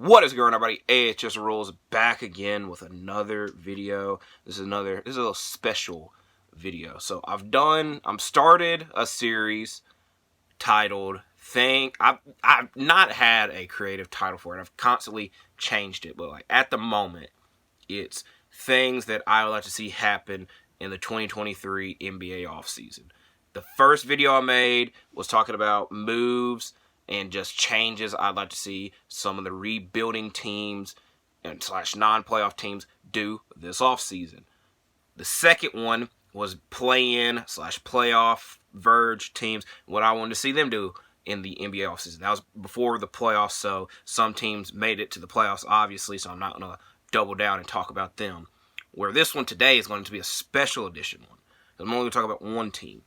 What is going on, everybody? AHS Rules back again with another video. This is a little special video. So I've started a series titled I've not had a creative title for it. I've constantly changed it, but like at the moment, it's things that I would like to see happen in the 2023 NBA offseason. The first video I made was talking about moves and just changes I'd like to see some of the rebuilding teams and / non-playoff teams do this offseason. The second one was play-in / playoff verge teams, what I wanted to see them do in the NBA offseason. That was before the playoffs, so some teams made it to the playoffs, obviously, so I'm not going to double down and talk about them. Where this one today is going to be a special edition one. I'm only going to talk about one team.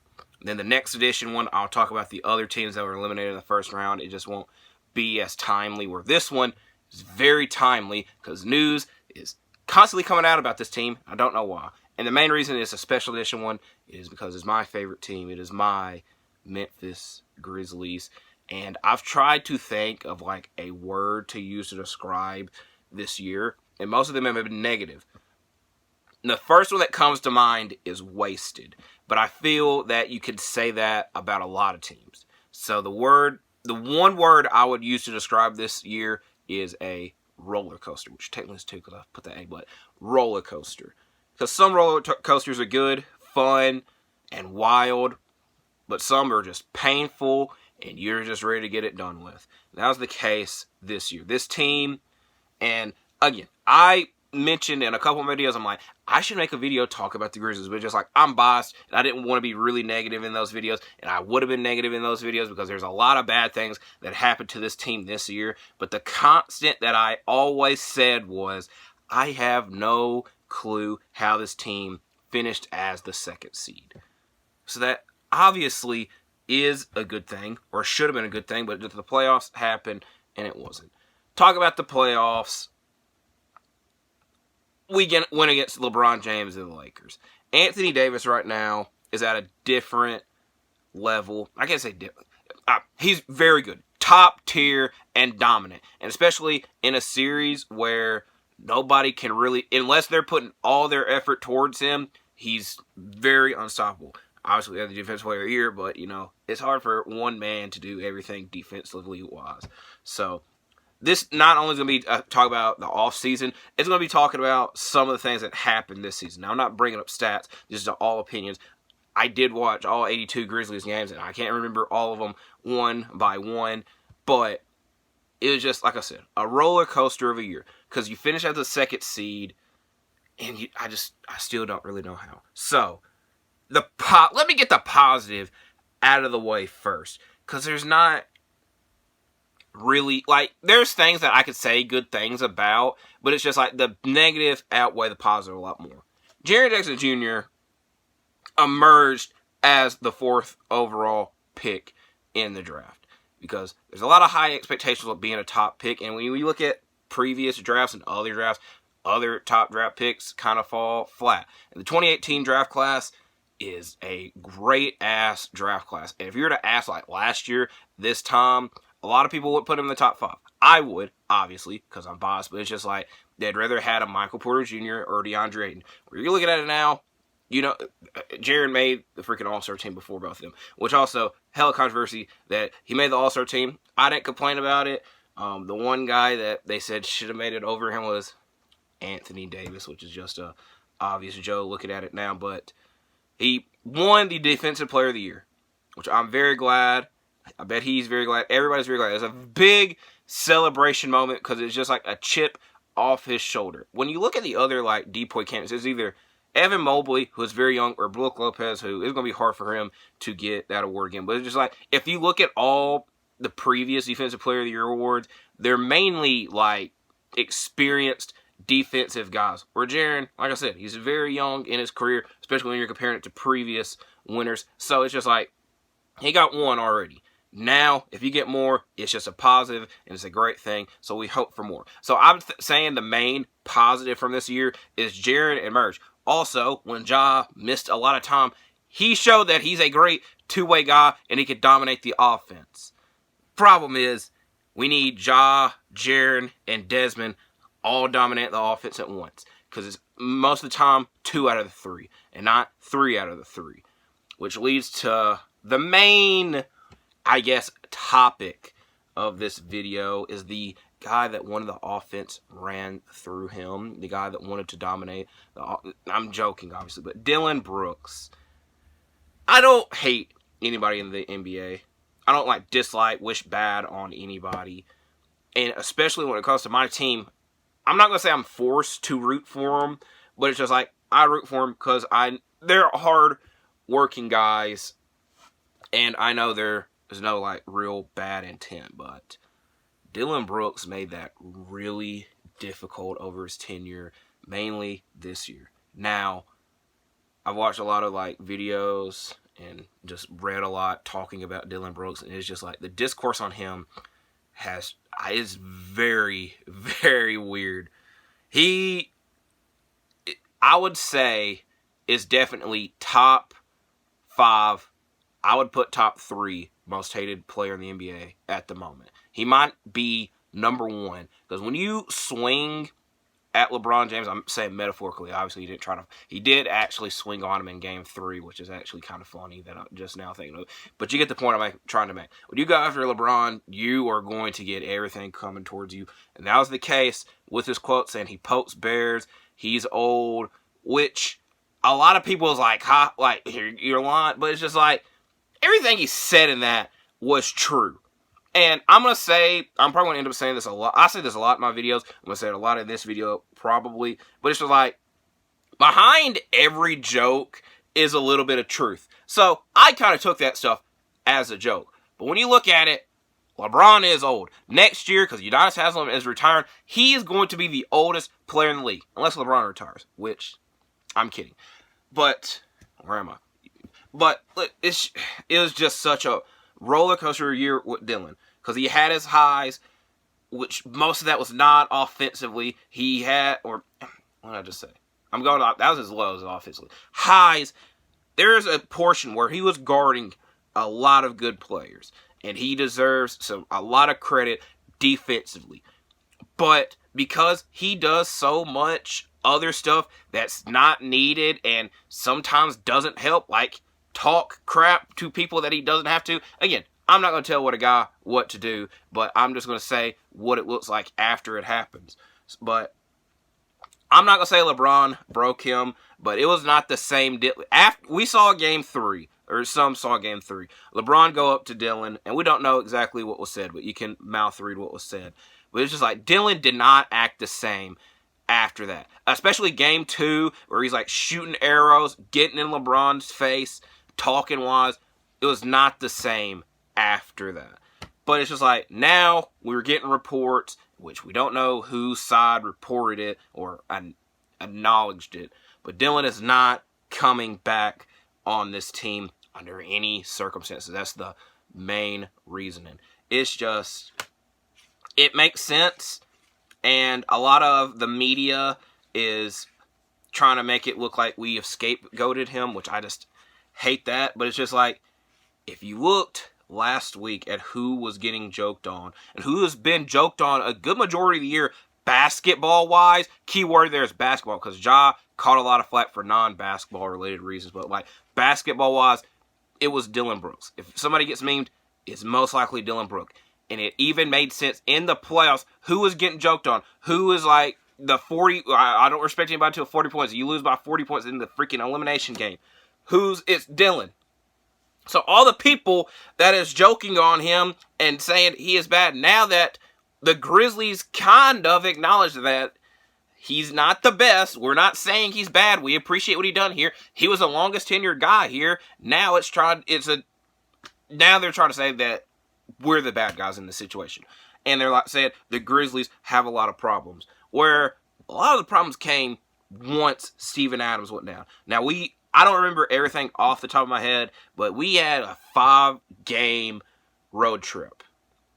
Then the next edition one, I'll talk about the other teams that were eliminated in the first round. It just won't be as timely. Where this one is very timely because news is constantly coming out about this team. I don't know why. And the main reason it's a special edition one is because it's my favorite team. It is my Memphis Grizzlies. And I've tried to think of like a word to use to describe this year. And most of them have been negative. The first one that comes to mind is wasted. But I feel that you could say that about a lot of teams. So the one word I would use to describe this year is a roller coaster, which technically is two because I put the A, but roller coaster. Because some roller coasters are good, fun, and wild, but some are just painful, and you're just ready to get it done with. That was the case this year. This team, and again, I mentioned in a couple of videos, I'm like, I should make a video talk about the Grizzlies, but just like, I'm biased, and I didn't want to be really negative in those videos, and I would have been negative in those videos because there's a lot of bad things that happened to this team this year, but the constant that I always said was, I have no clue how this team finished as the second seed. So that obviously is a good thing, or should have been a good thing, but the playoffs happened, and it wasn't. Talk about the playoffs. We went against LeBron James and the Lakers. Anthony Davis right now is at a different level. I can't say different. He's very good. Top tier and dominant. And especially in a series where nobody can really, unless they're putting all their effort towards him, he's very unstoppable. Obviously, we have the defensive player here, but, it's hard for one man to do everything defensively wise. So this not only is going to be talk about the offseason, it's going to be talking about some of the things that happened this season. Now, I'm not bringing up stats. This is all opinions. I did watch all 82 Grizzlies games, and I can't remember all of them one by one. But it was just, like I said, a roller coaster of a year. Because you finish as the second seed, and I still don't really know how. So, let me get the positive out of the way first. Because there's not really, there's things that I could say good things about, but it's just like the negative outweigh the positive a lot more. Jaren Jackson Jr. emerged as the 4th overall pick in the draft because there's a lot of high expectations of being a top pick, and when you look at previous drafts and other drafts, other top draft picks kind of fall flat. And the 2018 draft class is a great-ass draft class, and if you were to ask like last year, this time, a lot of people would put him in the top 5. I would, obviously, because I'm biased, but it's just like they'd rather had a Michael Porter Jr. or DeAndre Ayton. Where you're looking at it now, Jaren made the freaking All-Star team before both of them, which also, hella controversy that he made the All-Star team. I didn't complain about it. The one guy that they said should have made it over him was Anthony Davis, which is just a obvious joke looking at it now, but he won the Defensive Player of the Year, which I'm very glad. I bet he's very glad. Everybody's very glad. It's a big celebration moment because it's just like a chip off his shoulder. When you look at the other DPOY candidates, it's either Evan Mobley, who is very young, or Brook Lopez, who is going to be hard for him to get that award again. But it's just like, if you look at all the previous Defensive Player of the Year awards, they're mainly experienced defensive guys. Where Jaren, like I said, he's very young in his career, especially when you're comparing it to previous winners. So it's just like, he got one already. Now, if you get more, it's just a positive, and it's a great thing, so we hope for more. So I'm saying the main positive from this year is Jaren and Merge. Also, when Ja missed a lot of time, he showed that he's a great two-way guy, and he could dominate the offense. Problem is, We need Ja, Jaren, and Desmond all dominate the offense at once. Because it's most of the time 2 out of the 3, and not 3 out of the 3. Which leads to the main, I guess, topic of this video is the guy that wanted the offense ran through him. The guy that wanted to dominate. I'm joking, obviously, but Dillon Brooks. I don't hate anybody in the NBA. I don't dislike, wish bad on anybody. And especially when it comes to my team, I'm not going to say I'm forced to root for them, but it's just I root for them because they're hard working guys, and I know there's no real bad intent, but Dillon Brooks made that really difficult over his tenure, mainly this year. Now, I've watched a lot of videos and just read a lot talking about Dillon Brooks, and it's just the discourse on him is very, very weird. I would say, is definitely top 5. I would put top 3 most hated player in the NBA at the moment. He might be number 1, because when you swing at LeBron James, I'm saying metaphorically, obviously he did actually swing on him in game 3, which is actually kind of funny that I'm just now thinking of. But you get the point I'm trying to make. When you go after LeBron, you are going to get everything coming towards you. And that was the case with his quote saying he pokes bears, he's old, which a lot of people is you're lying. But it's just everything he said in that was true. And I'm probably going to end up saying this a lot. I say this a lot in my videos. I'm going to say it a lot in this video, probably. But it's just behind every joke is a little bit of truth. So I kind of took that stuff as a joke. But when you look at it, LeBron is old. Next year, because Udonis Haslem is retiring, he is going to be the oldest player in the league. Unless LeBron retires, which I'm kidding. But, where am I? But it was just such a roller coaster year with Dillon, because he had his highs, which most of that was not offensively. What did I just say? That was his lows offensively. Highs, there's a portion where he was guarding a lot of good players, and he deserves a lot of credit defensively. But because he does so much other stuff that's not needed and sometimes doesn't help, talk crap to people that he doesn't have to. Again, I'm not going to tell what to do, but I'm just going to say what it looks like after it happens. But I'm not going to say LeBron broke him, but it was not the same. After we saw game 3, or some saw game 3, LeBron go up to Dillon, and we don't know exactly what was said, but you can mouth read what was said. But it's just Dillon did not act the same after that. Especially game 2, where he's shooting arrows, getting in LeBron's face, talking wise. It was not the same after that. But it's just now we're getting reports, which we don't know whose side reported it or acknowledged it. But Dillon is not coming back on this team under any circumstances. That's the main reasoning. It's just, it makes sense. And a lot of the media is trying to make it look like we have scapegoated him, which I just hate that. But it's just if you looked last week at who was getting joked on and who has been joked on a good majority of the year, basketball-wise, key word there is basketball, because Ja caught a lot of flack for non-basketball related reasons. But basketball-wise, it was Dillon Brooks. If somebody gets memed, it's most likely Dillon Brooks. And it even made sense in the playoffs who was getting joked on. Who is the 40... I don't respect anybody until 40 points. You lose by 40 points in the freaking elimination game. It's Dillon. So all the people that is joking on him and saying he is bad, now that the Grizzlies kind of acknowledge that he's not the best, we're not saying he's bad. We appreciate what he done here. He was the longest tenured guy here. Now now they're trying to say that we're the bad guys in this situation. And they're saying the Grizzlies have a lot of problems. Where a lot of the problems came once Steven Adams went down. Now, I don't remember everything off the top of my head, but we had a 5-game road trip.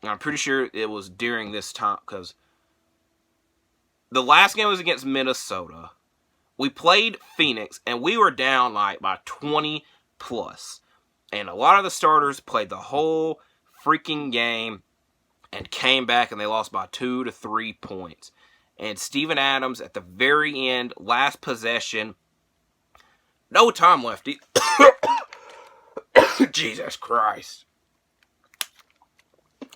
And I'm pretty sure it was during this time, because the last game was against Minnesota. We played Phoenix, and we were down by 20 plus. And a lot of the starters played the whole freaking game. and came back, and they lost by 2 to 3 points. And Steven Adams at the very end, last possession, no time left. Jesus Christ.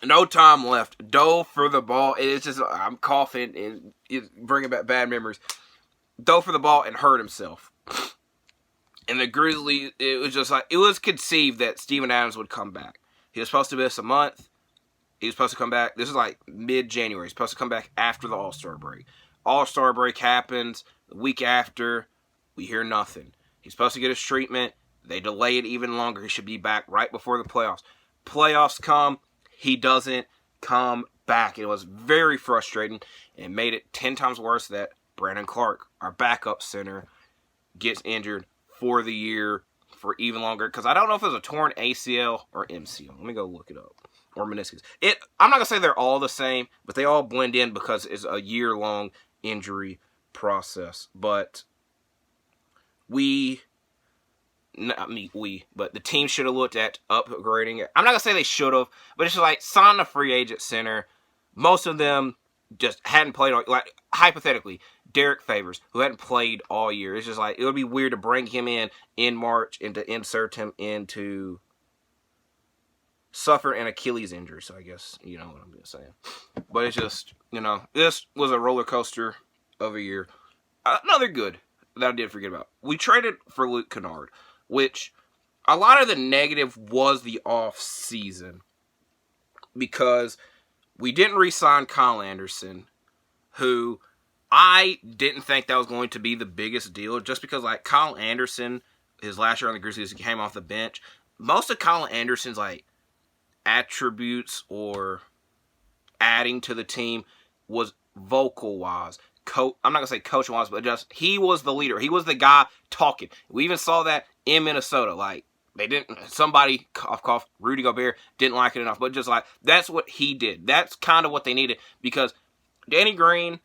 No time left. Dove for the ball. It's just, I'm coughing and it's bringing back bad memories. Dove for the ball and hurt himself. And the Grizzlies, it was just like, it was conceived that Steven Adams would come back. He was supposed to miss a month. He was supposed to come back. This is like mid-January. He's supposed to come back after the All-Star break. All-Star break happens. The week after, we hear nothing. He's supposed to get his treatment. They delay it even longer. He should be back right before the playoffs. Playoffs come. He doesn't come back. It was very frustrating and made it 10 times worse that Brandon Clark, our backup center, gets injured for the year for even longer. Because I don't know if it was a torn ACL or MCL. Let me go look it up. Or meniscus. I'm not going to say they're all the same, but they all blend in because it's a year-long injury process. But the team should have looked at upgrading it. I'm not going to say they should have, but it's just like, sign a free agent center. Most of them just hadn't played, like, hypothetically, Derek Favors, who hadn't played all year. It's just like, it would be weird to bring him in March and to insert him into suffer an Achilles injury. So I guess, you know what I'm saying. But it's just, this was a roller coaster of a year. Another good that I did forget about. We traded for Luke Kennard, which a lot of the negative was the off-season because we didn't re-sign Kyle Anderson, who I didn't think that was going to be the biggest deal, just because, like, Kyle Anderson, his last year on the Grizzlies, he came off the bench. Most of Kyle Anderson's, like, attributes or adding to the team was vocal-wise. I'm not going to say coaching-wise, but just he was the leader. He was the guy talking. We even saw that in Minnesota. Like, somebody, cough, Rudy Gobert, didn't like it enough. But just like, that's what he did. That's kind of what they needed. Because Danny Green,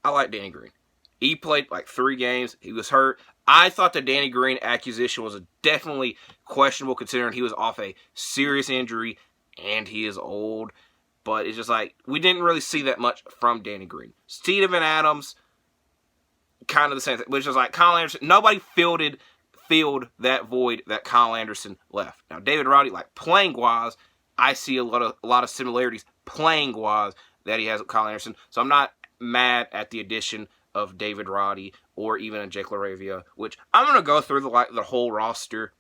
I like Danny Green. He played like 3 games. He was hurt. I thought the Danny Green acquisition was definitely questionable considering he was off a serious injury and he is old. But it's just like, we didn't really see that much from Danny Green. Steven Adams, kind of the same thing. Which is like, Kyle Anderson, nobody filled that void that Kyle Anderson left. Now, David Roddy, like, playing-wise, I see a lot of similarities playing-wise that he has with Kyle Anderson. So I'm not mad at the addition of David Roddy or even a Jake LaRavia, which I'm going to go through the whole roster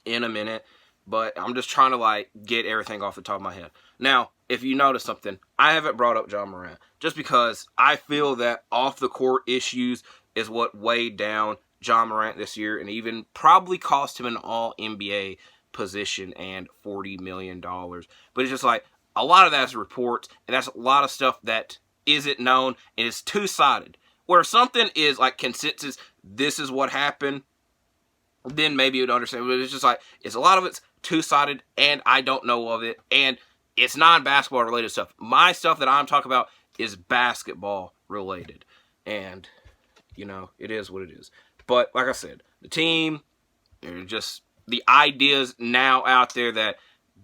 in a minute. But I'm just trying to, like, get everything off the top of my head. Now, if you notice something, I haven't brought up John Morant. Just because I feel that off-the-court issues is what weighed down John Morant this year and even probably cost him an all-NBA position and $40 million. But it's just like, a lot of that is reports, and that's a lot of stuff that isn't known, and it's two-sided. Where something is, like, consensus, this is what happened, then maybe you'd understand. But it's just like, it's a lot of it's two-sided, and I don't know of it, and it's non-basketball related stuff. My stuff that I'm talking about is basketball related, and, it is what it is. But, like I said, the team, just the ideas now out there that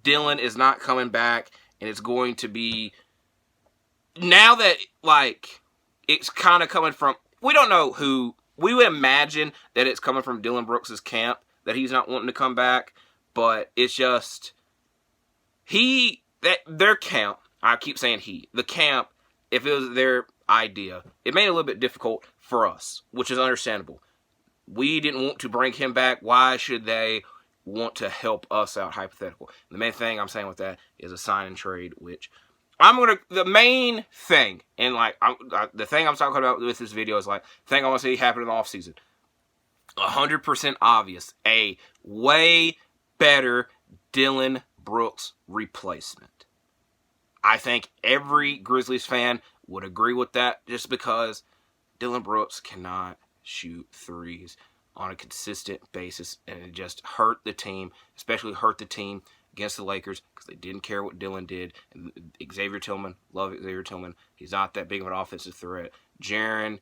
Dylan is not coming back, and it's going to be, now that, like, it's kind of coming from, we don't know who, we would imagine that it's coming from Dylan Brooks' camp, that he's not wanting to come back, but it's just, their camp, I keep saying the camp, if it was their idea, it made it a little bit difficult for us, which is understandable. We didn't want to bring him back. Why should they want to help us out, hypothetical? The main thing I'm saying with that is a sign and trade, which the main thing, and like, the thing I'm talking about with this video is like, the thing I want to see happen in the offseason. 100% obvious. A way better Dylan Brooks replacement. I think every Grizzlies fan would agree with that just because Dylan Brooks cannot shoot threes on a consistent basis, and it just hurt the team, especially hurt the team against the Lakers because they didn't care what Dylan did. And Xavier Tillman, love Xavier Tillman. He's not that big of an offensive threat. Jaren,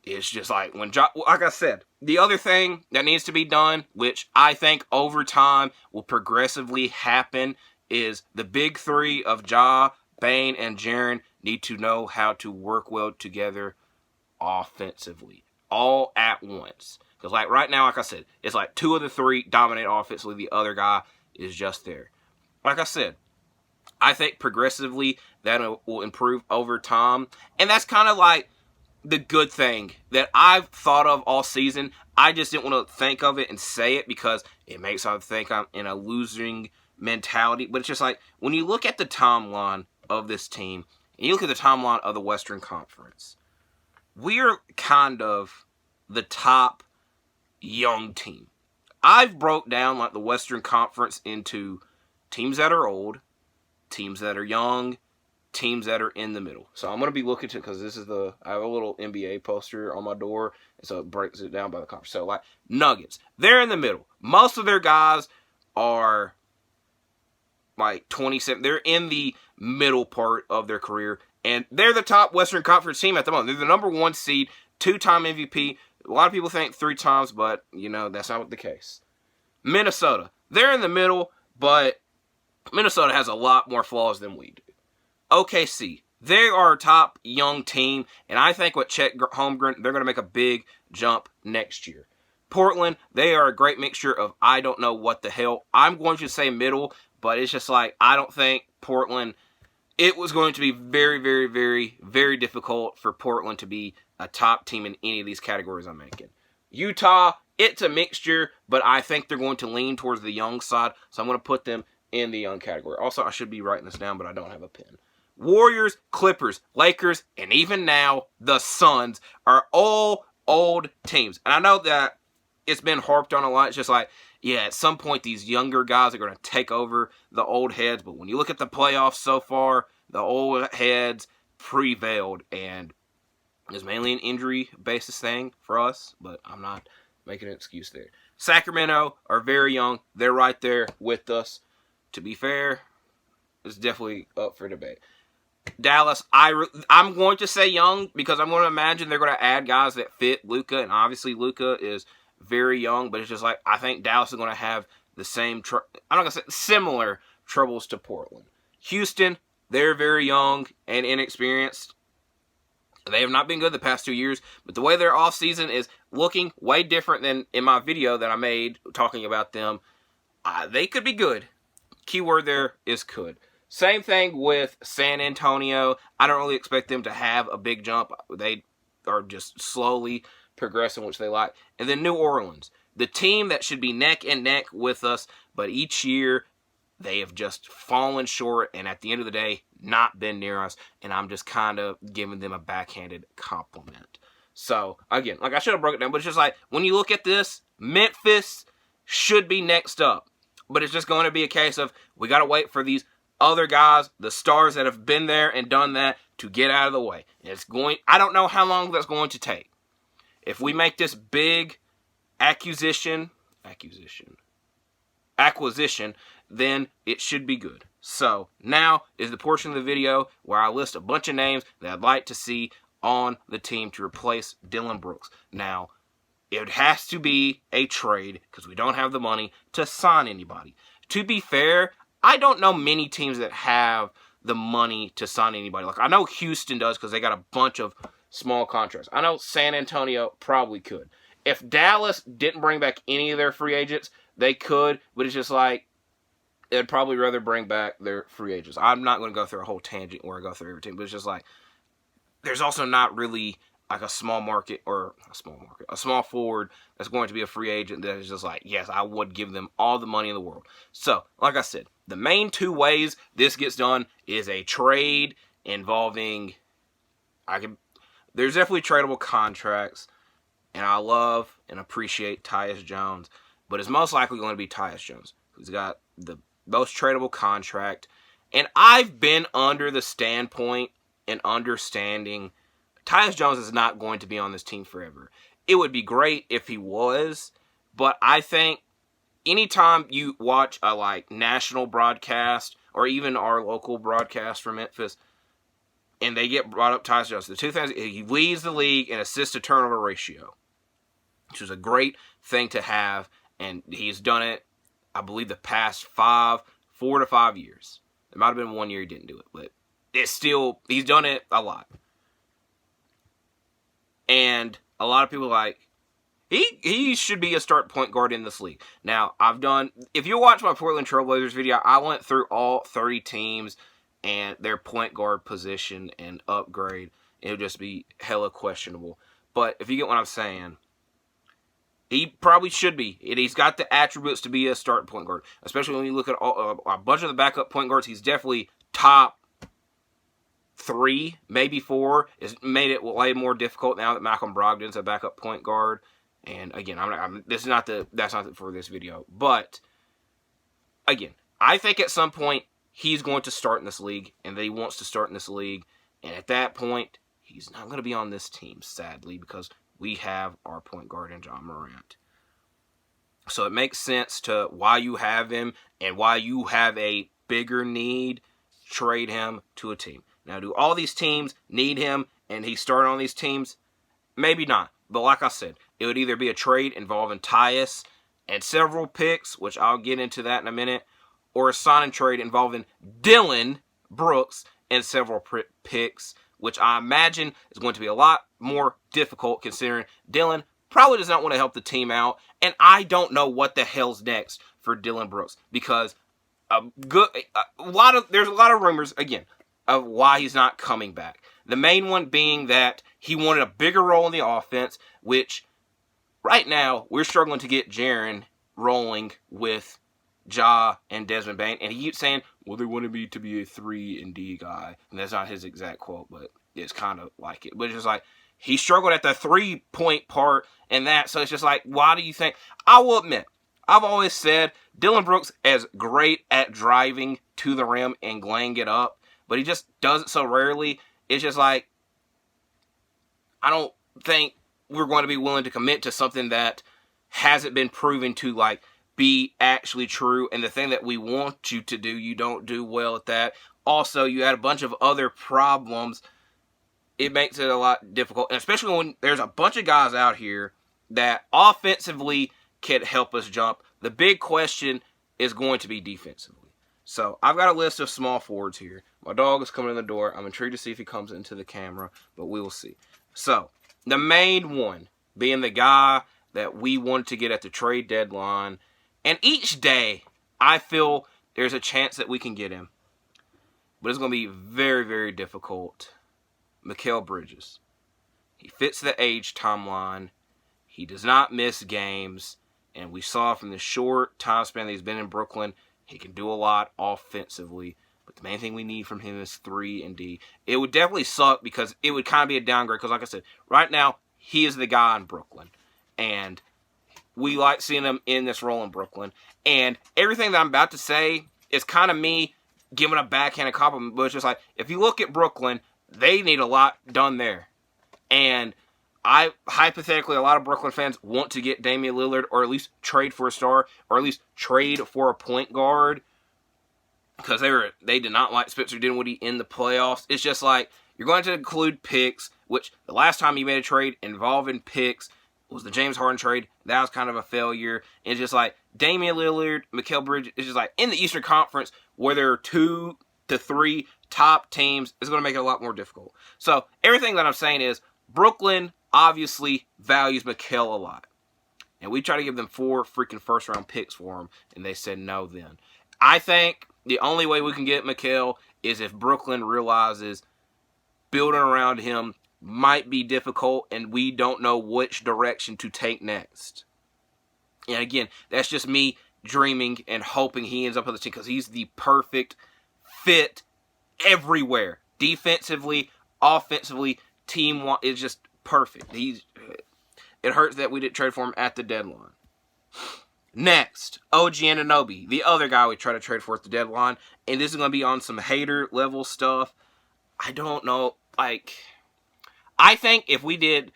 it's just like, like I said, the other thing that needs to be done, which I think over time will progressively happen, is the big three of Ja, Bane, and Jaren need to know how to work well together offensively, all at once. Because like right now, like I said, it's like 2 of the 3 dominate offensively. The other guy is just there. Like I said, I think progressively that will improve over time. And that's kind of like the good thing that I've thought of all season. I just didn't want to think of it and say it because it makes me think I'm in a losing mentality. But it's just like when you look at the timeline of this team and you look at the timeline of the Western Conference, we're kind of the top young team. I've broke down like the Western Conference into teams that are old, teams that are young, teams that are in the middle. So I'm going to be looking to, because I have a little NBA poster on my door, and so it breaks it down by the conference. So like Nuggets, they're in the middle. Most of their guys are like 27. They're in the middle part of their career, and they're the top Western Conference team at the moment. They're the number 1 seed, 2-time MVP. A lot of people think 3 times, but that's not the case. Minnesota, they're in the middle, but Minnesota has a lot more flaws than we do. OKC, they are a top young team, and I think with Chet Holmgren, they're going to make a big jump next year. Portland, they are a great mixture of I don't know what the hell. I'm going to say middle, but it's just like I don't think Portland, it was going to be very, very, very, very difficult for Portland to be a top team in any of these categories I'm making. Utah, it's a mixture, but I think they're going to lean towards the young side, so I'm going to put them in the young category. Also, I should be writing this down, but I don't have a pen. Warriors, Clippers, Lakers, and even now, the Suns are all old teams. And I know that it's been harped on a lot. It's just like, yeah, at some point, these younger guys are going to take over the old heads. But when you look at the playoffs so far, the old heads prevailed. And it's mainly an injury basis thing for us, but I'm not making an excuse there. Sacramento are very young. They're right there with us. To be fair, it's definitely up for debate. Dallas, I'm going to say young because I'm going to imagine they're going to add guys that fit Luka, and obviously Luka is very young, but it's just like I think Dallas is going to have the same, I'm not going to say similar troubles to Portland. Houston, they're very young and inexperienced. They have not been good the past 2 years, but the way their offseason is looking way different than in my video that I made talking about them. They could be good. Keyword there is could. Same thing with San Antonio. I don't really expect them to have a big jump. They are just slowly progressing, which they like. And then New Orleans, the team that should be neck and neck with us, but each year they have just fallen short and at the end of the day, not been near us. And I'm just kind of giving them a backhanded compliment. So, again, like I should have broke it down, but it's just like when you look at this, Memphis should be next up. But it's just going to be a case of we got to wait for these other guys, the stars that have been there and done that, to get out of the way. And I don't know how long that's going to take. If we make this big acquisition, then it should be good. So, now is the portion of the video where I list a bunch of names that I'd like to see on the team to replace Dillon Brooks. Now, it has to be a trade because we don't have the money to sign anybody. To be fair, I don't know many teams that have the money to sign anybody. Like I know Houston does because they got a bunch of small contracts. I know San Antonio probably could. If Dallas didn't bring back any of their free agents, they could, but it's just like they'd probably rather bring back their free agents. I'm not going to go through a whole tangent where I go through every team, but it's just like there's also not really like a small forward that's going to be a free agent that is just like, yes, I would give them all the money in the world. So, like I said, the main 2 ways this gets done is a trade involving, there's definitely tradable contracts, and I love and appreciate Tyus Jones, but it's most likely going to be Tyus Jones, who's got the most tradable contract, and I've been under the standpoint and understanding Tyus Jones is not going to be on this team forever. It would be great if he was, but I think anytime you watch a national broadcast or even our local broadcast from Memphis, and they get brought up Tyus Jones, the 2 things, he leads the league in assist to turnover ratio, which is a great thing to have, and he's done it, I believe, the past 4 4 to 5 years. There might have been 1 year he didn't do it, but it's still, he's done it a lot. And a lot of people are like, he should be a start point guard in this league. Now, if you watch my Portland Trailblazers video, I went through all 30 teams and their point guard position and upgrade. It would just be hella questionable. But if you get what I'm saying, he probably should be. He's got the attributes to be a starting point guard. Especially when you look at a bunch of the backup point guards, he's definitely top 3, maybe 4. It's made it way more difficult now that Malcolm Brogdon's a backup point guard. And again, that's not for this video. But again, I think at some point he's going to start in this league, and that he wants to start in this league. And at that point, he's not going to be on this team, sadly, because we have our point guard in John Morant. So it makes sense to why you have him and why you have a bigger need, trade him to a team. Now, do all these teams need him and he's starting on these teams? Maybe not. But like I said, it would either be a trade involving Tyus and several picks, which I'll get into that in a minute, or a sign and trade involving Dillon Brooks and several picks, which I imagine is going to be a lot more difficult considering Dillon probably does not want to help the team out, and I don't know what the hell's next for Dillon Brooks because there's a lot of rumors again of why he's not coming back. The main one being that he wanted a bigger role in the offense, which right now we're struggling to get Jaren rolling with Ja and Desmond Bane, and he keeps saying, well, they wanted me to be a 3-and-D guy, and that's not his exact quote, but it's kind of like it. But it's just like, he struggled at the 3-point part and that, so it's just like, why do you think? I will admit, I've always said Dillon Brooks is great at driving to the rim and laying it up, but he just does it so rarely. It's just like, I don't think we're going to be willing to commit to something that hasn't been proven to, like, be actually true. And the thing that we want you to do, you don't do well at that. Also, you had a bunch of other problems. It makes it a lot difficult. And especially when there's a bunch of guys out here that offensively can help us jump. The big question is going to be defensively. So, I've got a list of small forwards here. My dog is coming in the door. I'm intrigued to see if he comes into the camera, but we will see. So, the main one being the guy that we wanted to get at the trade deadline. And each day, I feel there's a chance that we can get him. But it's going to be very, very difficult. Mikal Bridges. He fits the age timeline. He does not miss games. And we saw from the short time span that he's been in Brooklyn, he can do a lot offensively. But the main thing we need from him is 3-and-D. It would definitely suck because it would kind of be a downgrade. Because like I said, right now, he is the guy in Brooklyn. And we like seeing him in this role in Brooklyn. And everything that I'm about to say is kind of me giving a backhanded compliment. But it's just like, if you look at Brooklyn, they need a lot done there. And hypothetically, a lot of Brooklyn fans want to get Damian Lillard or at least trade for a star or at least trade for a point guard because they did not like Spencer Dinwiddie in the playoffs. It's just like, you're going to include picks, which the last time you made a trade involving picks was the James Harden trade. That was kind of a failure. And it's just like, Damian Lillard, Mikal Bridges, it's just like, in the Eastern Conference, where there are 2 to 3 top teams, is going to make it a lot more difficult. So, everything that I'm saying is, Brooklyn obviously values Mikal a lot. And we try to give them 4 freaking first-round picks for him, and they said no then. I think the only way we can get Mikal is if Brooklyn realizes building around him might be difficult, and we don't know which direction to take next. And again, that's just me dreaming and hoping he ends up on the team, because he's the perfect fit everywhere. Defensively, offensively, team is just perfect. It hurts that we didn't trade for him at the deadline. Next, OG Anunoby, the other guy we tried to trade for at the deadline, and this is going to be on some hater level stuff. I don't know, I think if we did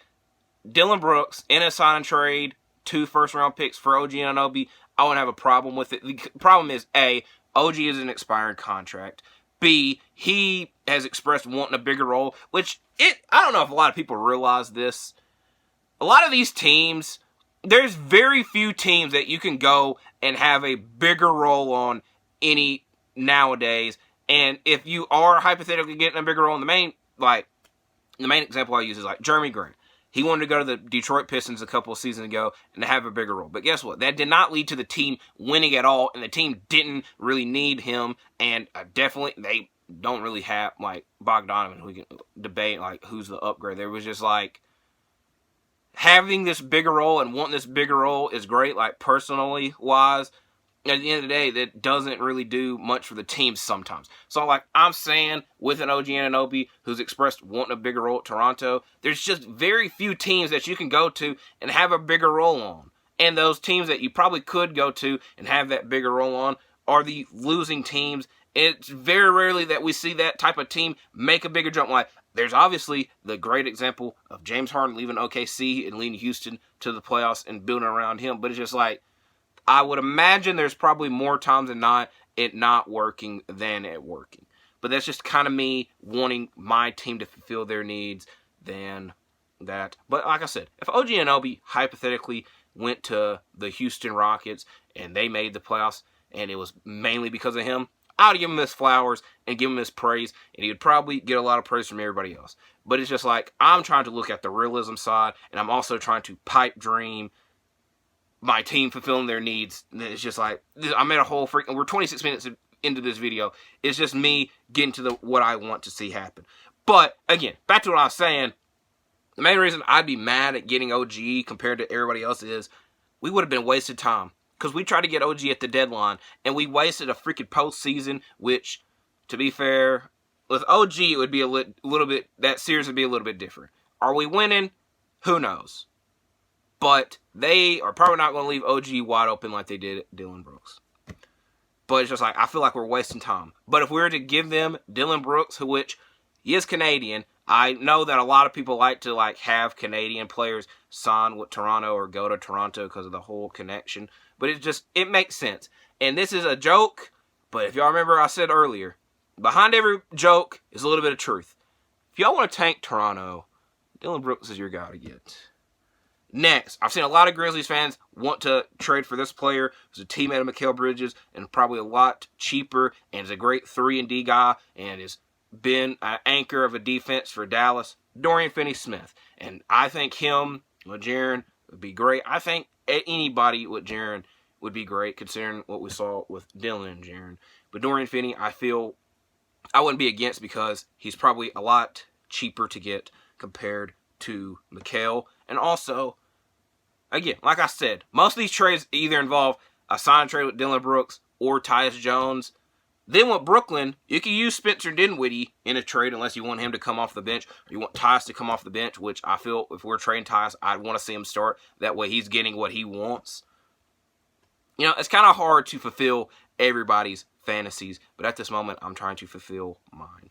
Dillon Brooks in a sign and trade, 2 first-round picks for OG Anunoby, I wouldn't have a problem with it. The problem is, A, OG is an expiring contract. B, he has expressed wanting a bigger role, which, I don't know if a lot of people realize this. A lot of these teams, there's very few teams that you can go and have a bigger role on any nowadays. And if you are hypothetically getting a bigger role, the main example I use is like Jeremy Grant. He wanted to go to the Detroit Pistons a couple of seasons ago and have a bigger role. But guess what? That did not lead to the team winning at all, and the team didn't really need him. And definitely, they don't really have, like, Bogdanovich. We can debate, like, who's the upgrade. There was just, like, having this bigger role and wanting this bigger role is great, like, personally wise. At the end of the day, that doesn't really do much for the team sometimes. So, like I'm saying, with an OG Anunoby who's expressed wanting a bigger role at Toronto, there's just very few teams that you can go to and have a bigger role on. And those teams that you probably could go to and have that bigger role on are the losing teams. It's very rarely that we see that type of team make a bigger jump. Like, there's obviously the great example of James Harden leaving OKC and leading Houston to the playoffs and building around him. But it's just like, I would imagine there's probably more times than not it not working than it working. But that's just kind of me wanting my team to fulfill their needs than that. But like I said, if OG Anunoby hypothetically went to the Houston Rockets and they made the playoffs and it was mainly because of him, I would give him his flowers and give him his praise, and he would probably get a lot of praise from everybody else. But it's just like, I'm trying to look at the realism side, and I'm also trying to pipe dream my team fulfilling their needs. It's just like, I'm at a whole freaking, we're 26 minutes into this video. It's just me getting to what I want to see happen. But, again, back to what I was saying, the main reason I'd be mad at getting OG compared to everybody else is we would have been wasted time. Because we tried to get OG at the deadline, and we wasted a freaking postseason, which, to be fair, with OG, it would be a little bit, that series would be a little bit different. Are we winning? Who knows? But they are probably not going to leave OG wide open like they did Dillon Brooks. But it's just like, I feel like we're wasting time. But if we were to give them Dillon Brooks, which he is Canadian, I know that a lot of people like to have Canadian players sign with Toronto or go to Toronto because of the whole connection. But it makes sense. And this is a joke, but if y'all remember I said earlier, behind every joke is a little bit of truth. If y'all want to tank Toronto, Dillon Brooks is your guy to get. Next, I've seen a lot of Grizzlies fans want to trade for this player who's a teammate of Mikal Bridges and probably a lot cheaper and is a great 3-and-D guy and has been an anchor of a defense for Dallas, Dorian Finney-Smith. And I think him with Jaren would be great. I think anybody with Jaren would be great considering what we saw with Dillon and Jaren. But Dorian Finney, I feel I wouldn't be against because he's probably a lot cheaper to get compared to Mikal. And also, again, like I said, most of these trades either involve a sign trade with Dillon Brooks or Tyus Jones. Then with Brooklyn, you can use Spencer Dinwiddie in a trade unless you want him to come off the bench. Or you want Tyus to come off the bench, which I feel if we're trading Tyus, I'd want to see him start. That way he's getting what he wants. You know, it's kind of hard to fulfill everybody's fantasies, but at this moment, I'm trying to fulfill mine.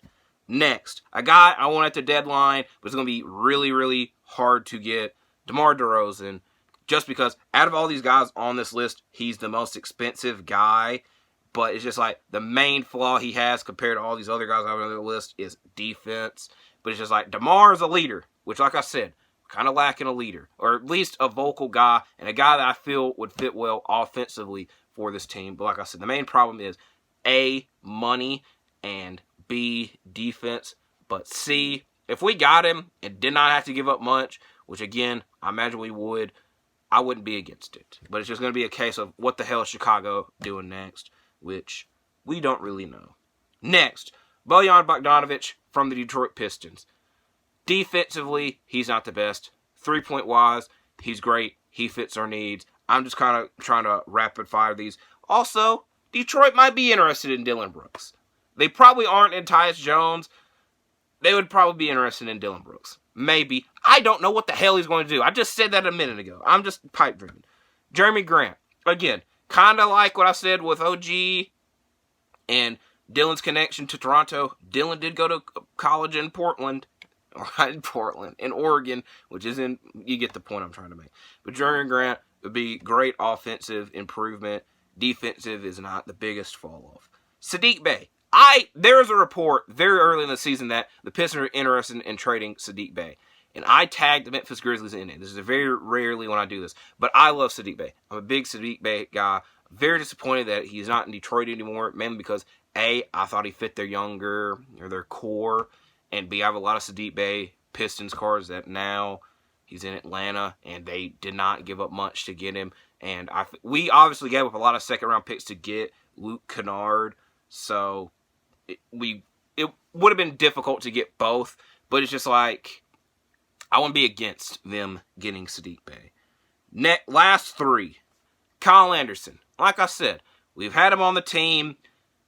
Next, a guy I want at the deadline, but it's going to be really, really hard to get, DeMar DeRozan, just because out of all these guys on this list, he's the most expensive guy. But it's just like the main flaw he has compared to all these other guys on the list is defense. But it's just like DeMar is a leader, which, like I said, kind of lacking a leader, or at least a vocal guy and a guy that I feel would fit well offensively for this team. But like I said, the main problem is A, money, and B, defense. But C, if we got him and did not have to give up much, which again, I imagine we would, I wouldn't be against it. But it's just going to be a case of what the hell is Chicago doing next, which we don't really know. Next, Bojan Bogdanovich from the Detroit Pistons. Defensively, he's not the best. 3-point wise, he's great. He fits our needs. I'm just kind of trying to rapid fire these. Also, Detroit might be interested in Dillon Brooks. They probably aren't in Tyus Jones. They would probably be interested in Dillon Brooks. Maybe. I don't know what the hell he's going to do. I just said that a minute ago. I'm just pipe dreaming. Jeremy Grant. Again, kind of like what I said with OG and Dillon's connection to Toronto. Dillon did go to college in Portland. In Oregon, which is in, you get the point I'm trying to make. But Jeremy Grant would be great offensive improvement. Defensive is not the biggest fall off. Saddiq Bey. There was a report very early in the season that the Pistons are interested in trading Saddiq Bey. And I tagged the Memphis Grizzlies in it. This is very rarely when I do this. But I love Saddiq Bey. I'm a big Saddiq Bey guy. Very disappointed that he's not in Detroit anymore, mainly because A, I thought he fit their core, and B, I have a lot of Sadiq Bey Pistons cards that now he's in Atlanta, and they did not give up much to get him. And we obviously gave up a lot of second-round picks to get Luke Kennard, so it would have been difficult to get both, but it's just like, I wouldn't be against them getting Sadiq Bey. Last three. Kyle Anderson. Like I said, we've had him on the team.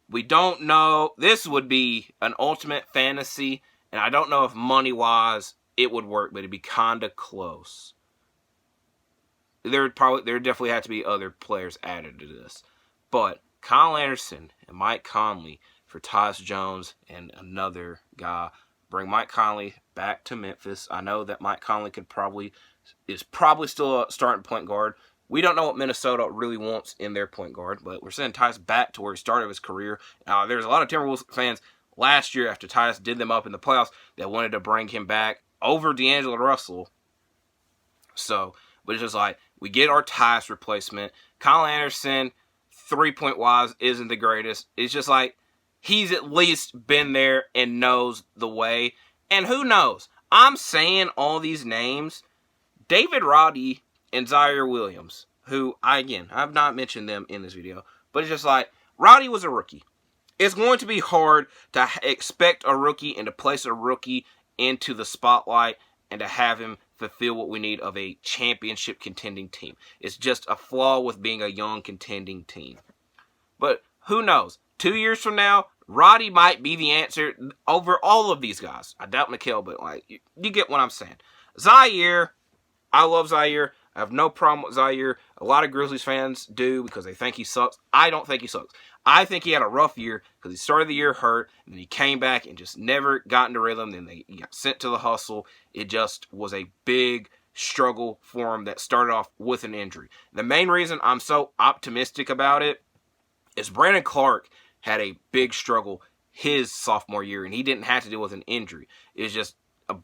We don't know. This would be an ultimate fantasy, and I don't know if money-wise it would work, but it'd be kind of close. There definitely had to be other players added to this. But Kyle Anderson and Mike Conley for Tyus Jones and another guy. Bring Mike Conley back to Memphis. I know that Mike Conley is probably still a starting point guard. We don't know what Minnesota really wants in their point guard, but we're sending Tyus back to where he started his career. There's a lot of Timberwolves fans last year after Tyus did them up in the playoffs that wanted to bring him back over D'Angelo Russell. So, but it's just like, we get our Tyus replacement. Kyle Anderson, 3-point wise, isn't the greatest. It's just like, he's at least been there and knows the way. And who knows? I'm saying all these names. David Roddy and Zaire Williams, who, I've not mentioned them in this video, but it's just like, Roddy was a rookie. It's going to be hard to expect a rookie and to place a rookie into the spotlight and to have him fulfill what we need of a championship contending team. It's just a flaw with being a young contending team. But who knows? 2 years from now, Roddy might be the answer over all of these guys. I doubt Mikal, but like, you get what I'm saying. Zaire, I love Zaire. I have no problem with Zaire. A lot of Grizzlies fans do because they think he sucks. I don't think he sucks. I think he had a rough year because he started the year hurt, and then he came back and just never got into rhythm. Then he got sent to the hustle. It just was a big struggle for him that started off with an injury. The main reason I'm so optimistic about it is Brandon Clark had a big struggle his sophomore year, and he didn't have to deal with an injury. It was just it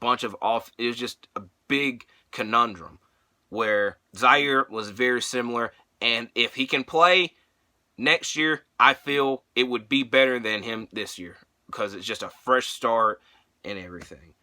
was just a big conundrum where Zaire was very similar, and if he can play next year, I feel it would be better than him this year because it's just a fresh start and everything.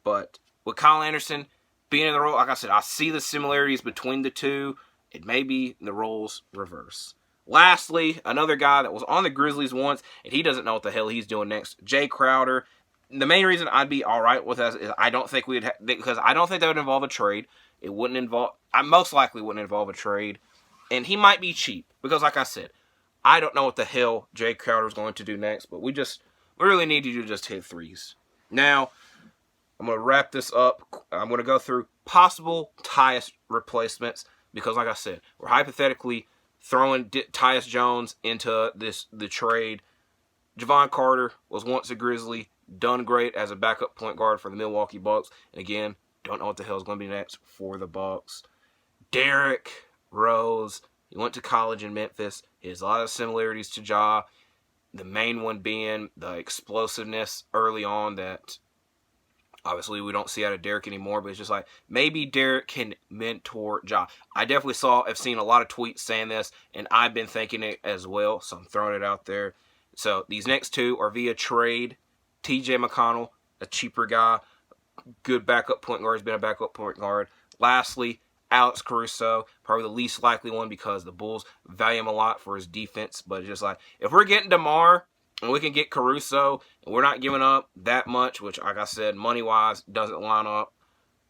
But with Kyle Anderson being in the role, like I said, I see the similarities between the two. It may be the roles reverse. Lastly, another guy that was on the Grizzlies once, and he doesn't know what the hell he's doing next, Jay Crowder. The main reason I'd be all right with that is I don't think because I don't think that would involve a trade. It wouldn't involve, I most likely wouldn't involve a trade. And he might be cheap because, like I said, I don't know what the hell Jay Crowder is going to do next, but we really need you to just hit threes. Now, I'm going to wrap this up. I'm going to go through possible Tyus replacements because, like I said, we're hypothetically throwing Tyus Jones into the trade. Javon Carter was once a Grizzly, done great as a backup point guard for the Milwaukee Bucks. And again, don't know what the hell is going to be next for the Bucks. Derrick Rose, he went to college in Memphis. He has a lot of similarities to Ja. The main one being the explosiveness early on that obviously we don't see out of Derrick anymore, but it's just like maybe Derrick can mentor Ja. I definitely have seen a lot of tweets saying this, and I've been thinking it as well, so I'm throwing it out there. So these next two are via trade. TJ McConnell, a cheaper guy, good backup point guard. He's been a backup point guard. Lastly, Alex Caruso, probably the least likely one because the Bulls value him a lot for his defense. But it's just like, if we're getting DeMar and we can get Caruso and we're not giving up that much, which, like I said, money-wise doesn't line up,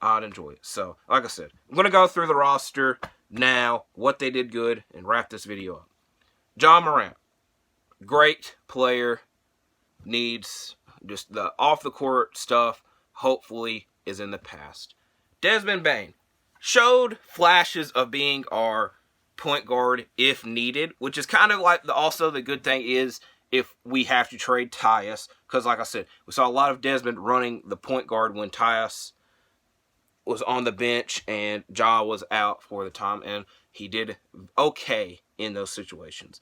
I'd enjoy it. So, like I said, I'm going to go through the roster now, what they did good, and wrap this video up. John Morant, great player, needs just the off-the-court stuff, hopefully, is in the past. Desmond Bane showed flashes of being our point guard if needed, which is kind of like also the good thing is if we have to trade Tyus, because like I said, we saw a lot of Desmond running the point guard when Tyus was on the bench and Ja was out for the time, and he did okay in those situations.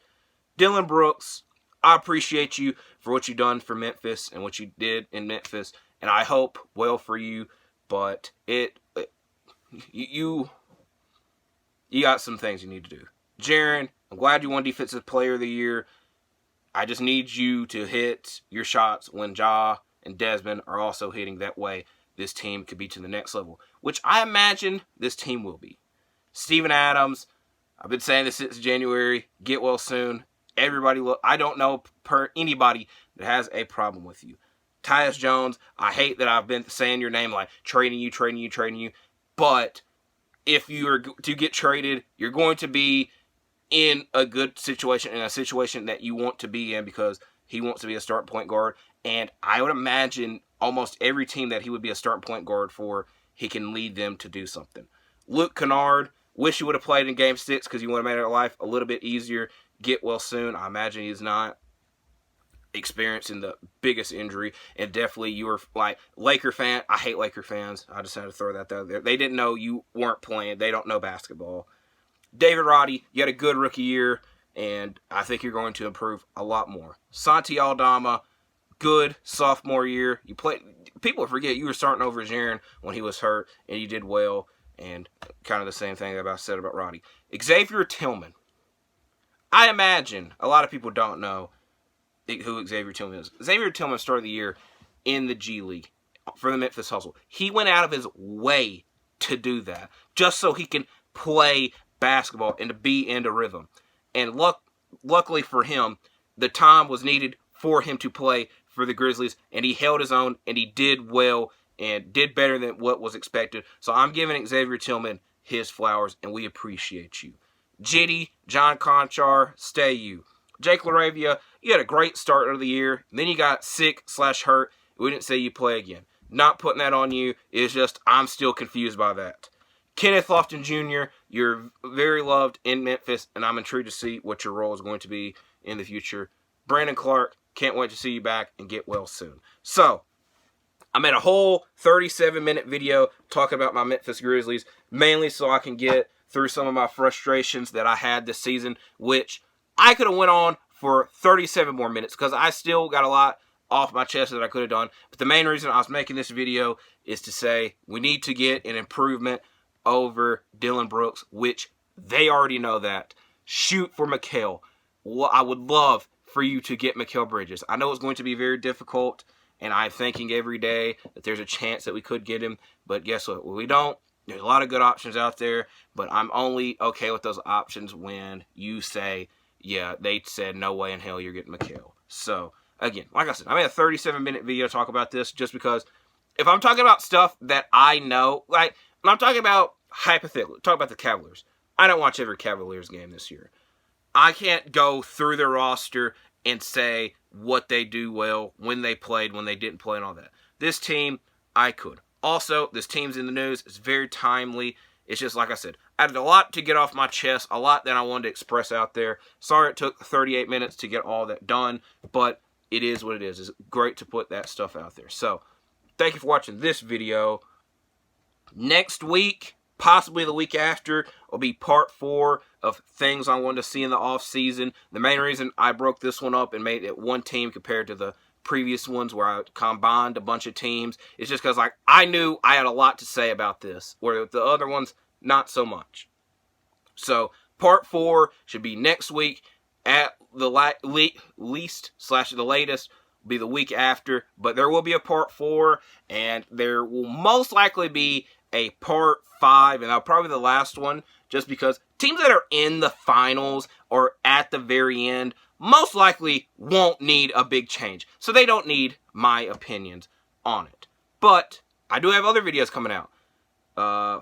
Dylan Brooks, I appreciate you for what you've done for Memphis and what you did in Memphis, and I hope well for you, but you got some things you need to do. Jaren, I'm glad you won Defensive Player of the Year. I just need you to hit your shots when Ja and Desmond are also hitting. That way, this team could be to the next level, which I imagine this team will be. Steven Adams, I've been saying this since January. Get well soon. Everybody, I don't know anybody that has a problem with you. Tyus Jones, I hate that I've been saying your name like trading you. But if you are to get traded, you're going to be in a good situation, in a situation that you want to be in, because he wants to be a starting point guard. And I would imagine almost every team that he would be a starting point guard for, he can lead them to do something. Luke Kennard, wish he would have played in Game 6 because he would have made our life a little bit easier. Get well soon. I imagine he's not experiencing the biggest injury, and definitely you were like Laker fan. I hate Laker fans. I just had to throw that out there. They didn't know you weren't playing. They don't know basketball. David Roddy, you had a good rookie year, and I think you're going to improve a lot more. Santi Aldama, good sophomore year. You played. People forget you were starting over Jaren when he was hurt, and you did well. And kind of the same thing that I said about Roddy. Xavier Tillman. I imagine a lot of people don't know who Xavier Tillman is. Xavier Tillman started the year in the G League for the Memphis Hustle. He went out of his way to do that just so he can play basketball and to be into rhythm. And luckily for him, the time was needed for him to play for the Grizzlies, and he held his own, and he did well and did better than what was expected. So I'm giving Xavier Tillman his flowers, and we appreciate you. Jitty, John Conchar, stay you. Jake LaRavia, you had a great start of the year. Then you got sick/hurt. We didn't say you play again. Not putting that on you. It's just I'm still confused by that. Kenneth Lofton Jr., you're very loved in Memphis, and I'm intrigued to see what your role is going to be in the future. Brandon Clark, can't wait to see you back, and get well soon. So, I made a whole 37-minute video talking about my Memphis Grizzlies, mainly so I can get through some of my frustrations that I had this season, which I could have went on for 37 more minutes because I still got a lot off my chest that I could have done. But the main reason I was making this video is to say we need to get an improvement over Dylan Brooks, which they already know that. Shoot for Mikal. Well, I would love for you to get Mikal Bridges. I know it's going to be very difficult, and I'm thinking every day that there's a chance that we could get him. But guess what? Well, we don't. There's a lot of good options out there, but I'm only okay with those options when you say, yeah, they said no way in hell you're getting Mikal. So, again, like I said, I made a 37-minute video to talk about this just because if I'm talking about stuff that I know, like, when I'm talking about hypothetically, talk about the Cavaliers. I don't watch every Cavaliers game this year. I can't go through their roster and say what they do well, when they played, when they didn't play, and all that. This team, I could. Also, this team's in the news. It's very timely. It's just, like I said, I had a lot to get off my chest, a lot that I wanted to express out there. Sorry it took 38 minutes to get all that done, but it is what it is. It's great to put that stuff out there. So, thank you for watching this video. Next week, possibly the week after, will be part 4 of things I wanted to see in the offseason. The main reason I broke this one up and made it one team compared to the previous ones where I combined a bunch of teams is just because, like, I knew I had a lot to say about this, where the other ones, not so much. So, part 4 should be next week. At the least/the latest will be the week after, but there will be a part 4, and there will most likely be a part 5, and that'll probably be the last one, just because teams that are in the finals or at the very end most likely won't need a big change. So they don't need my opinions on it. But I do have other videos coming out.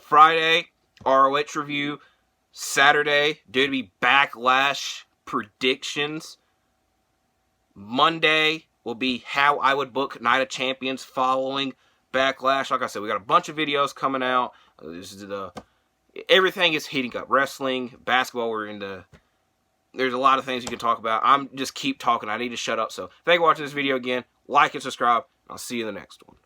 Friday, ROH review. Saturday, due to be Backlash predictions. Monday will be how I would book Night of Champions following Backlash. Like I said, we got a bunch of videos coming out. Everything is heating up. Wrestling, basketball, there's a lot of things you can talk about. I'm just keep talking. I need to shut up. So, thank you for watching this video again. Like and subscribe. I'll see you in the next one.